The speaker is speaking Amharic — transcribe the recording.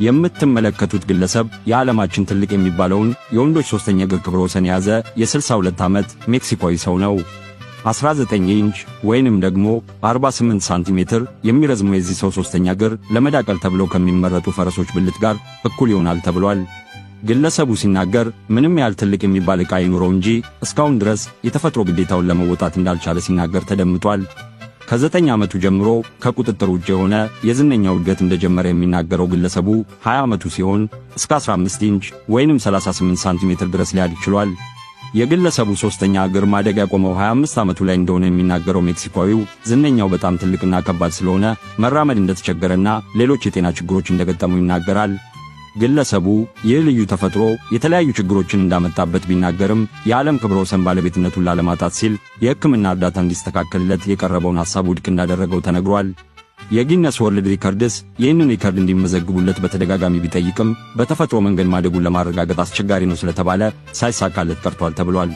የምትመለከቱት ግለሰብ የዓለማችን ትልቅ የሚባለውን የወንዶች ሶስተኛ እግር ክብረ ወሰን የያዘ የ62 ዓመት ሜክሲኮዊ ሰው ነው። 19 ኢንች ወይንም ደግሞ 48 ሳንቲሜትር የሚረዝመው የዚህ ሰው ሶስተኛ እግር ለመዳቀል ተብለው ከሚመረጡ ፈረሶች ብልት ጋር እኩል ይሆናል ተብሏል። ግለሰቡ ሲናገር ምንም ያህል ትልቅ የሚባል ዕቃ ይኑረው እንጂ እስካሁን ድረስ የተፈጥሮ ግዴታውን ለመወጣት እንዳልቻለ ሲናገር ተደምጧል። ከ9 ዓመቱ ጀምሮ ከቁጥጥር ውጭ የሆነ የዝነኛው እድገት እንደጀመረ የሚናገረው ግለሰቡ 20 ዓመቱ ሲሆን እስከ 15 ኢንች ወይንም 38 ሳንቲሜትር ድረስ ሊያድግ ችሏል። የግለሰቡ ሶስተኛ እግር ማደግ ያቆመው 25 ዓመቱ ላይ እንደሆነ የሚናገረው ሜክሲኮዊው ዝነኛው በጣም ትልቅና ከባድ ስለሆነ መራመድ እንደተቸገረና ሌሎች የጤና ችግሮች እንደገጠሙ ይናገራል። ግለሰቡ ይህ ልዩ ተፈጥሮ የተለያዩ ችግሮችን እንዳመጣበት ቢናገርም የዓለም ክብረ ወሰን ባለቤትነቱን ላለማጣት ሲል የሕክምና እርዳታ እንዲስተካከልለት የቀረበውን ሐሳብ ውድቅ እንዳደረገው ተነግሯል። የጊነስ ወርልድ ሪከርድስ ይህንን ሪከርድ እንዲመዘግቡለት በተደጋጋሚ ቢጠይቅም በተፈጥሮ መንገድ ማደጉን ለማረጋገጥ አስቸጋሪ ነው ስለተባለ ሳይሳካለት ቀርቷል ተብሏል።